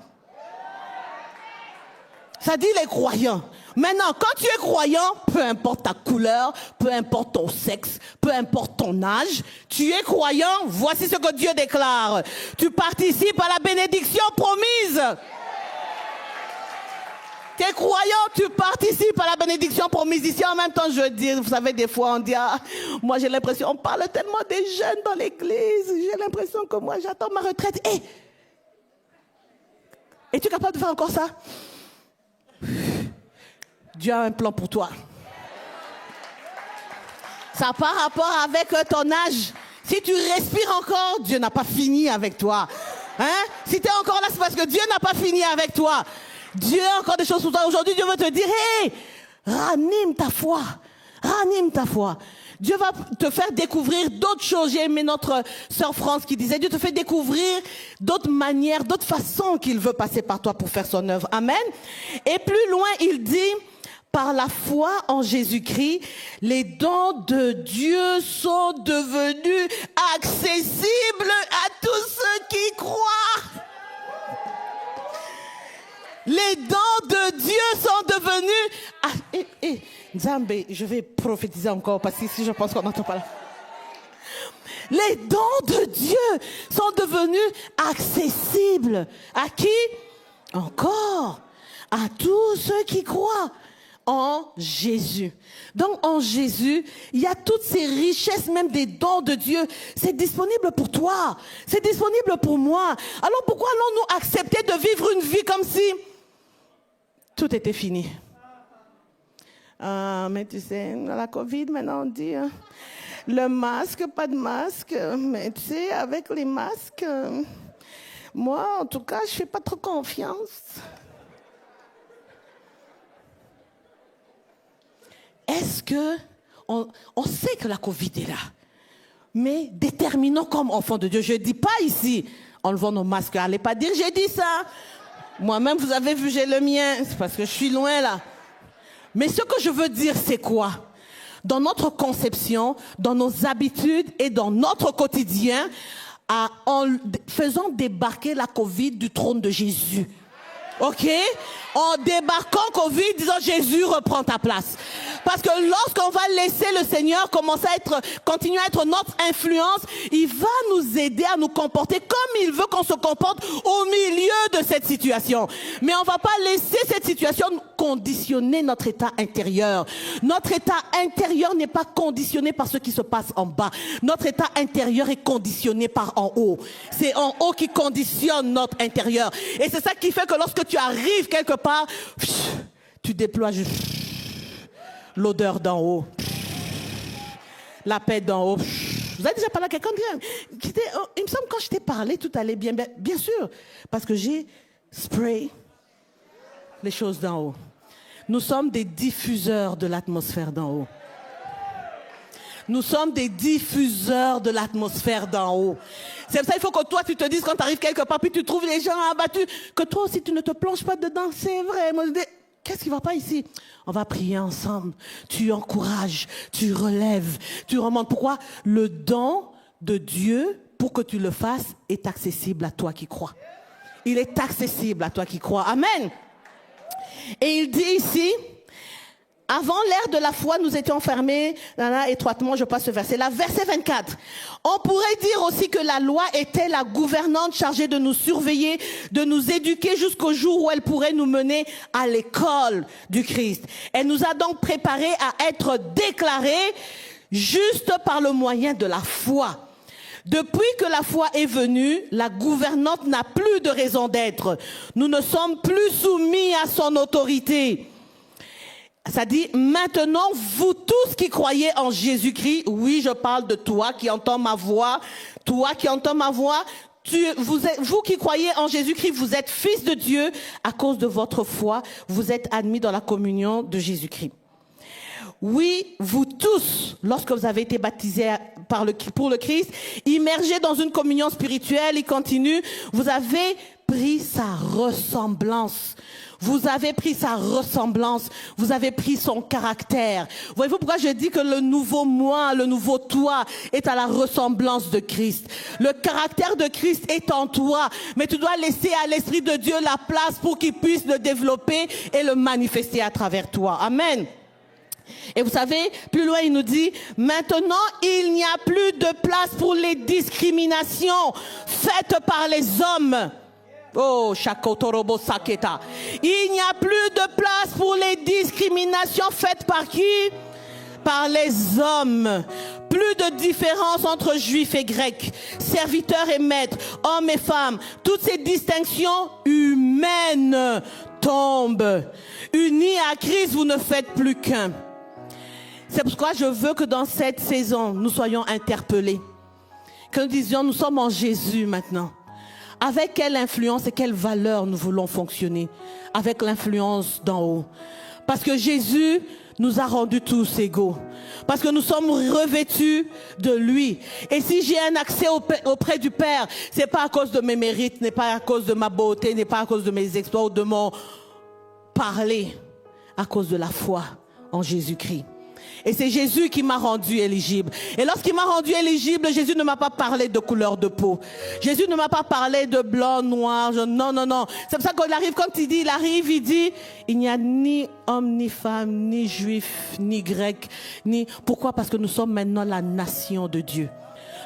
Ça dit les croyants. Maintenant, quand tu es croyant, peu importe ta couleur, peu importe ton sexe, peu importe ton âge, tu es croyant, voici ce que Dieu déclare. Tu participes à la bénédiction promise. Tu es croyant, tu participes à la bénédiction promise. Ici, en même temps, je veux dire, vous savez, des fois, on dit, ah, moi j'ai l'impression, on parle tellement des jeunes dans l'église, j'ai l'impression que moi j'attends ma retraite. Hey, es-tu capable de faire encore ça? Dieu a un plan pour toi. Ça n'a pas rapport avec ton âge. Si tu respires encore, Dieu n'a pas fini avec toi. Hein? Si tu es encore là, c'est parce que Dieu n'a pas fini avec toi. Dieu a encore des choses pour toi. Aujourd'hui, Dieu veut te dire, hey, ranime ta foi. Ranime ta foi. Dieu va te faire découvrir d'autres choses. J'ai aimé notre sœur France qui disait, Dieu te fait découvrir d'autres manières, d'autres façons qu'il veut passer par toi pour faire son œuvre. Amen. Et plus loin, il dit, par la foi en Jésus-Christ, les dons de Dieu sont devenus accessibles à tous ceux qui croient. Les dons de Dieu sont devenus... Nzambe, je vais prophétiser encore parce qu'ici je pense qu'on n'entend pas là. Les dons de Dieu sont devenus accessibles. À qui? Encore. À tous ceux qui croient en Jésus. Donc en Jésus, il y a toutes ces richesses, même des dons de Dieu. C'est disponible pour toi. C'est disponible pour moi. Alors pourquoi allons-nous accepter de vivre une vie comme si tout était fini? Mais tu sais, la Covid, maintenant on dit le masque, pas de masque. Mais tu sais, avec les masques, moi en tout cas, je ne fais pas trop confiance. Est-ce que on sait que la Covid est là, mais déterminons comme enfants de Dieu. Je ne dis pas ici, enlevons nos masques, allez pas dire j'ai dit ça. Moi-même, vous avez vu, j'ai le mien, c'est parce que je suis loin là. Mais ce que je veux dire, c'est quoi? Dans notre conception, dans nos habitudes et dans notre quotidien, en faisant débarquer la Covid du trône de Jésus. OK? En débarquant Covid, disant Jésus, reprends ta place. Parce que lorsqu'on va laisser le Seigneur continuer à être notre influence, il va nous aider à nous comporter comme il veut qu'on se comporte au milieu de cette situation. Mais on ne va pas laisser cette situation conditionner notre état intérieur. Notre état intérieur n'est pas conditionné par ce qui se passe en bas. Notre état intérieur est conditionné par en haut. C'est en haut qui conditionne notre intérieur. Et c'est ça qui fait que lorsque tu arrives quelque part, tu déploies l'odeur d'en haut, la paix d'en haut. Vous avez déjà parlé à quelqu'un qui était, il me semble quand je t'ai parlé, tout allait bien, bien sûr, parce que j'ai spray les choses d'en haut. Nous sommes des diffuseurs de l'atmosphère d'en haut. Nous sommes des diffuseurs de l'atmosphère d'en haut. C'est pour ça qu'il faut que toi, tu te dises quand tu arrives quelque part, puis tu trouves les gens abattus, que toi aussi, tu ne te plonges pas dedans. C'est vrai. Qu'est-ce qui ne va pas ici? On va prier ensemble. Tu encourages, tu relèves, tu remontes. Pourquoi? Le don de Dieu, pour que tu le fasses, est accessible à toi qui crois. Il est accessible à toi qui crois. Amen. Et il dit ici, Avant l'ère de la foi, nous étions enfermés étroitement, je passe ce verset là, verset 24. On pourrait dire aussi que la loi était la gouvernante chargée de nous surveiller, de nous éduquer jusqu'au jour où elle pourrait nous mener à l'école du Christ. Elle nous a donc préparés à être déclarés justes par le moyen de la foi. Depuis que la foi est venue, la gouvernante n'a plus de raison d'être. Nous ne sommes plus soumis à son autorité. Ça dit, maintenant, vous tous qui croyez en Jésus-Christ, oui, je parle de toi qui entends ma voix, toi qui entends ma voix, vous qui croyez en Jésus-Christ, vous êtes fils de Dieu à cause de votre foi, vous êtes admis dans la communion de Jésus-Christ. Oui, vous tous, lorsque vous avez été baptisés pour le Christ, immergés dans une communion spirituelle, il continue, vous avez pris sa ressemblance. Vous avez pris sa ressemblance, vous avez pris son caractère. Voyez-vous pourquoi je dis que le nouveau moi, le nouveau toi est à la ressemblance de Christ. Le caractère de Christ est en toi, mais tu dois laisser à l'Esprit de Dieu la place pour qu'il puisse le développer et le manifester à travers toi. Amen. Et vous savez, plus loin il nous dit, maintenant il n'y a plus de place pour les discriminations faites par les hommes. Oh, Shakotorobo Saketa. Il n'y a plus de place pour les discriminations faites par qui? Par les hommes. Plus de différence entre juifs et grecs, serviteurs et maîtres, hommes et femmes. Toutes ces distinctions humaines tombent. Unis à Christ, vous ne faites plus qu'un. C'est pourquoi je veux que dans cette saison, nous soyons interpellés. Que nous disions, nous sommes en Jésus maintenant. Avec quelle influence et quelle valeur nous voulons fonctionner? Avec l'influence d'en haut. Parce que Jésus nous a rendus tous égaux. Parce que nous sommes revêtus de lui. Et si j'ai un accès auprès du Père, c'est pas à cause de mes mérites, n'est pas à cause de ma beauté, n'est pas à cause de mes exploits ou de mon parler. À cause de la foi en Jésus-Christ. Et c'est Jésus qui m'a rendu éligible. Et lorsqu'il m'a rendu éligible, Jésus ne m'a pas parlé de couleur de peau. Jésus ne m'a pas parlé de blanc, noir. Non, non, non. C'est pour ça qu'il arrive, quand il dit, il n'y a ni homme, ni femme, ni juif, ni grec, ni... Pourquoi? Parce que nous sommes maintenant la nation de Dieu.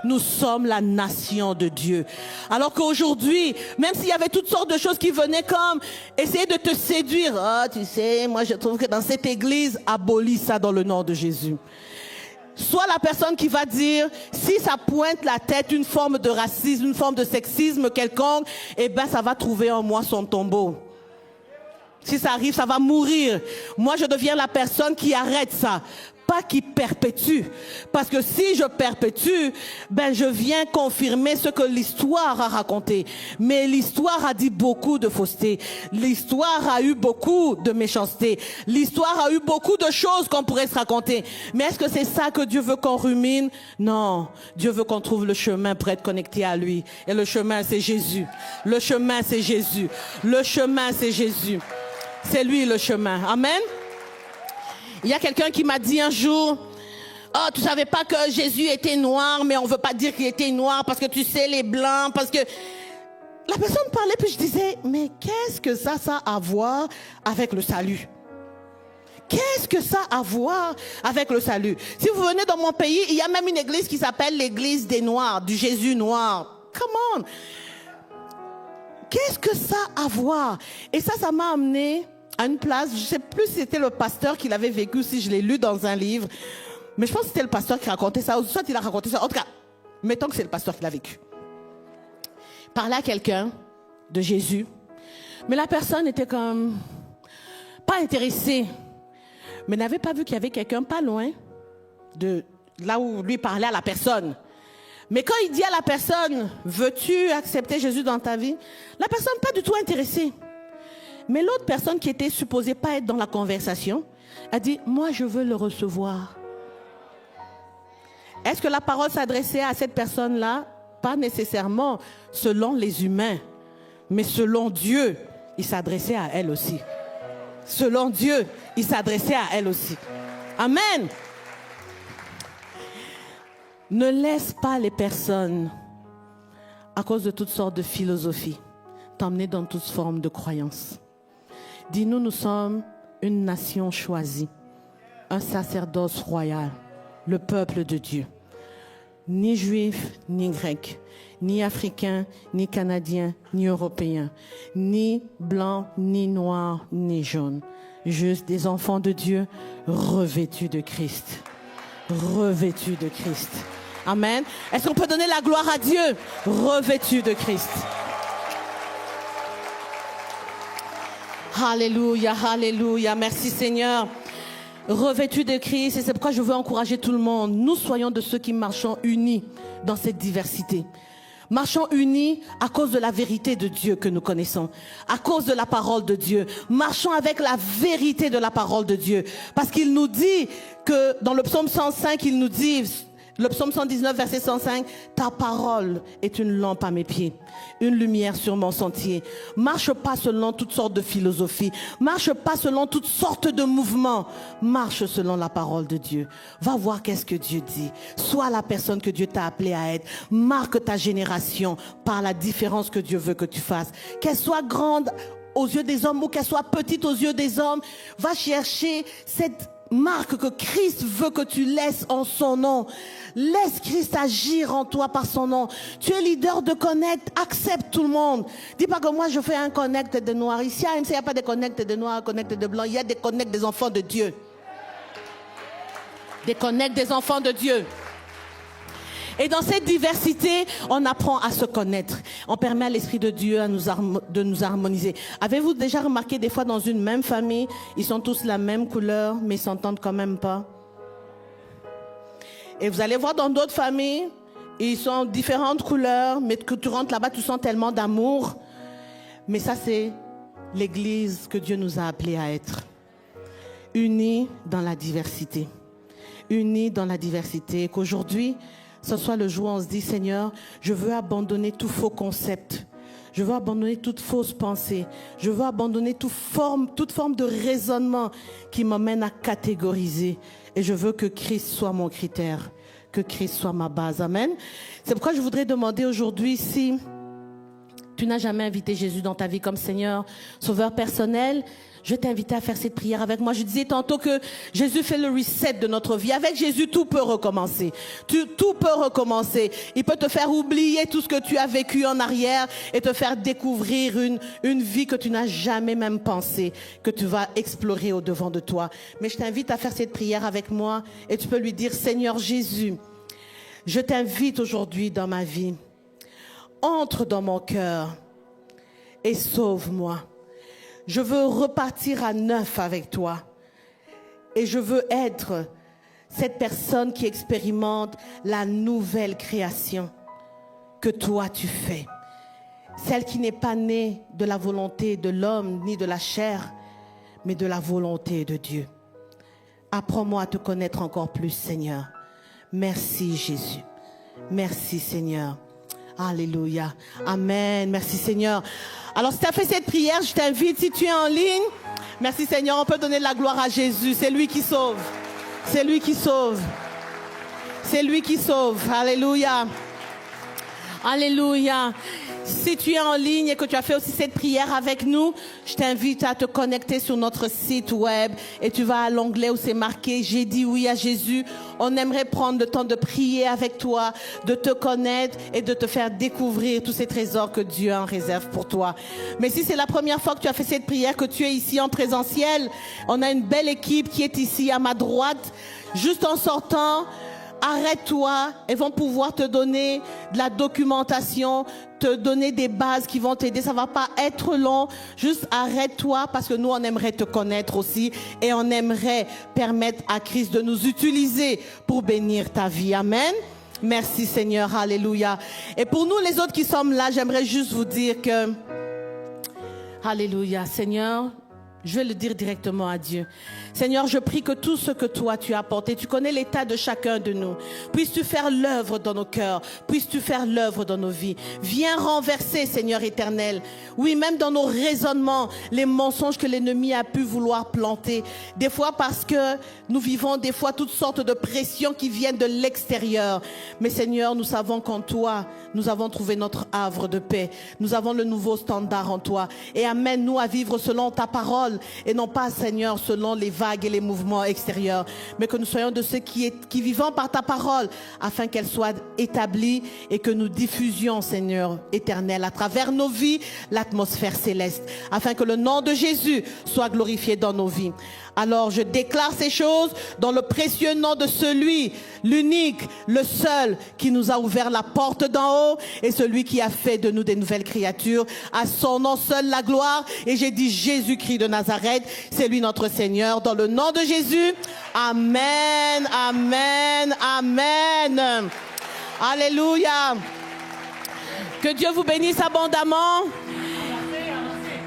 Nous sommes la nation de Dieu. Alors qu'aujourd'hui, même s'il y avait toutes sortes de choses qui venaient comme essayer de te séduire. Ah, tu sais, moi je trouve que dans cette église, abolis ça dans le nom de Jésus. Soit la personne qui va dire, si ça pointe la tête, une forme de racisme, une forme de sexisme quelconque, eh ben ça va trouver en moi son tombeau. Si ça arrive, ça va mourir. Moi, je deviens la personne qui arrête ça. Pas qui perpétue. Parce que si je perpétue, ben je viens confirmer ce que l'histoire a raconté. Mais l'histoire a dit beaucoup de fausseté. L'histoire a eu beaucoup de méchanceté. L'histoire a eu beaucoup de choses qu'on pourrait se raconter. Mais est-ce que c'est ça que Dieu veut qu'on rumine? Non. Dieu veut qu'on trouve le chemin pour être connecté à lui. Et le chemin, c'est Jésus. Le chemin, c'est Jésus. Le chemin, c'est Jésus. C'est lui le chemin. Amen. Il y a quelqu'un qui m'a dit un jour, oh, tu savais pas que Jésus était noir, mais on veut pas dire qu'il était noir parce que tu sais les blancs, parce que la personne parlait, puis je disais, mais qu'est-ce que ça a à voir avec le salut? Qu'est-ce que ça a à voir avec le salut? Si vous venez dans mon pays, il y a même une église qui s'appelle l'église des Noirs, du Jésus noir. Come on! Qu'est-ce que ça a à voir? Et ça m'a amené à une place, je ne sais plus si c'était le pasteur qui l'avait vécu, si je l'ai lu dans un livre, mais je pense que c'était le pasteur qui racontait ça, ou soit il a raconté ça. En tout cas, mettons que c'est le pasteur qui l'a vécu. Parlait à quelqu'un de Jésus, mais la personne était comme pas intéressée, mais n'avait pas vu qu'il y avait quelqu'un pas loin de là où lui parlait à la personne. Mais quand il dit à la personne, veux-tu accepter Jésus dans ta vie? La personne pas du tout intéressée. Mais l'autre personne qui était supposée pas être dans la conversation a dit, moi je veux le recevoir. Est-ce que la parole s'adressait à cette personne-là? Pas nécessairement selon les humains, mais selon Dieu, il s'adressait à elle aussi. Selon Dieu, il s'adressait à elle aussi. Amen. Ne laisse pas les personnes, à cause de toutes sortes de philosophies, t'emmener dans toutes formes de croyances. Dis-nous, nous sommes une nation choisie. un sacerdoce royal, le peuple de Dieu. Ni juif, ni grec, ni africain, ni canadien, ni européen, ni blanc, ni noir, ni jaune. Juste des enfants de Dieu revêtus de Christ. Revêtus de Christ. Amen. Est-ce qu'on peut donner la gloire à Dieu? Revêtus de Christ. Alléluia, alléluia. Merci Seigneur. Revêtus de Christ, et c'est pourquoi je veux encourager tout le monde. Nous soyons de ceux qui marchons unis dans cette diversité. Marchons unis à cause de la vérité de Dieu que nous connaissons, à cause de la parole de Dieu. Marchons avec la vérité de la parole de Dieu. Parce qu'il nous dit que dans le psaume 105, il nous dit, le psaume 119, verset 105, ta parole est une lampe à mes pieds, une lumière sur mon sentier. Marche pas selon toutes sortes de philosophies, marche pas selon toutes sortes de mouvements, marche selon la parole de Dieu. Va voir qu'est-ce que Dieu dit. Sois la personne que Dieu t'a appelée à être. Marque ta génération par la différence que Dieu veut que tu fasses. Qu'elle soit grande aux yeux des hommes ou qu'elle soit petite aux yeux des hommes, va chercher cette marque que Christ veut que tu laisses en son nom. Laisse Christ agir en toi par son nom. Tu es leader de Connect, accepte tout le monde. Dis pas que moi je fais un Connect de noirs. Ici à AMC, il n'y a pas de Connect de noirs, Connect de blancs. Il y a des Connect des enfants de Dieu. Des Connect des enfants de Dieu. Et dans cette diversité, on apprend à se connaître. On permet à l'Esprit de Dieu de nous harmoniser. Avez-vous déjà remarqué des fois dans une même famille, ils sont tous la même couleur, mais ils s'entendent quand même pas? Et vous allez voir dans d'autres familles, ils sont différentes couleurs, mais que tu rentres là-bas, tu sens tellement d'amour. Mais ça, c'est l'Église que Dieu nous a appelés à être. Unis dans la diversité. Unis dans la diversité. Et qu'aujourd'hui, ce soit le jour où on se dit, Seigneur, je veux abandonner tout faux concept. Je veux abandonner toute fausse pensée. Je veux abandonner toute forme de raisonnement qui m'emmène à catégoriser. Et je veux que Christ soit mon critère, que Christ soit ma base. Amen. C'est pourquoi je voudrais demander aujourd'hui si tu n'as jamais invité Jésus dans ta vie comme Seigneur, Sauveur personnel, je t'invite à faire cette prière avec moi. Je disais tantôt que Jésus fait le reset de notre vie. Avec Jésus, tout peut recommencer. Tout peut recommencer. Il peut te faire oublier tout ce que tu as vécu en arrière et te faire découvrir une vie que tu n'as jamais même pensé, que tu vas explorer au-devant de toi. Mais je t'invite à faire cette prière avec moi et tu peux lui dire, Seigneur Jésus, je t'invite aujourd'hui dans ma vie. Entre dans mon cœur et sauve-moi. Je veux repartir à neuf avec toi. Et je veux être cette personne qui expérimente la nouvelle création que toi tu fais. Celle qui n'est pas née de la volonté de l'homme ni de la chair, mais de la volonté de Dieu. Apprends-moi à te connaître encore plus, Seigneur. Merci, Jésus. Merci, Seigneur. Alléluia. Amen. Merci Seigneur. Alors si tu as fait cette prière, je t'invite, si tu es en ligne, merci Seigneur, on peut donner de la gloire à Jésus. C'est lui qui sauve. C'est lui qui sauve. C'est lui qui sauve. Alléluia. Alléluia. Si tu es en ligne et que tu as fait aussi cette prière avec nous, je t'invite à te connecter sur notre site web et tu vas à l'onglet où c'est marqué « J'ai dit oui à Jésus ». On aimerait prendre le temps de prier avec toi, de te connaître et de te faire découvrir tous ces trésors que Dieu en réserve pour toi. Mais si c'est la première fois que tu as fait cette prière, que tu es ici en présentiel, on a une belle équipe qui est ici à ma droite. Juste en sortant, arrête-toi, elles vont pouvoir te donner de la documentation, te donner des bases qui vont t'aider. Ça va pas être long. Juste arrête-toi parce que nous, on aimerait te connaître aussi et on aimerait permettre à Christ de nous utiliser pour bénir ta vie. Amen. Merci Seigneur. Alléluia. Et pour nous, les autres qui sommes là, j'aimerais juste vous dire que, alléluia, Seigneur, je vais le dire directement à Dieu. Seigneur, je prie que tout ce que toi tu as apporté, tu connais l'état de chacun de nous. Puisses-tu faire l'œuvre dans nos cœurs, puisses-tu faire l'œuvre dans nos vies. Viens renverser, Seigneur éternel. Oui, même dans nos raisonnements, les mensonges que l'ennemi a pu vouloir planter. Des fois parce que nous vivons des fois toutes sortes de pressions qui viennent de l'extérieur. Mais Seigneur, nous savons qu'en toi, nous avons trouvé notre havre de paix. Nous avons le nouveau standard en toi. Et amène-nous à vivre selon ta parole. parole et non pas, Seigneur, selon les vagues et les mouvements extérieurs, mais que nous soyons de ceux qui vivons par ta parole afin qu'elle soit établie et que nous diffusions, Seigneur éternel, à travers nos vies, l'atmosphère céleste, afin que le nom de Jésus soit glorifié dans nos vies. Alors je déclare ces choses dans le précieux nom de celui, l'unique, le seul qui nous a ouvert la porte d'en haut et celui qui a fait de nous des nouvelles créatures. À son nom seul la gloire. Et j'ai dit Jésus-Christ de Nazareth, c'est lui notre Seigneur. Dans le nom de Jésus, amen, amen, amen. Alléluia. Que Dieu vous bénisse abondamment.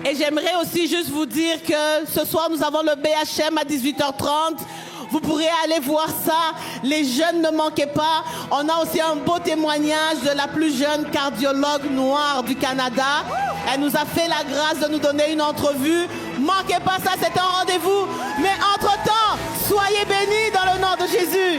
Et j'aimerais aussi juste vous dire que ce soir, nous avons le BHM à 18h30. Vous pourrez aller voir ça. Les jeunes, ne manquez pas. On a aussi un beau témoignage de la plus jeune cardiologue noire du Canada. Elle nous a fait la grâce de nous donner une entrevue. Manquez pas ça, c'est un rendez-vous. Mais entre-temps, soyez bénis dans le nom de Jésus.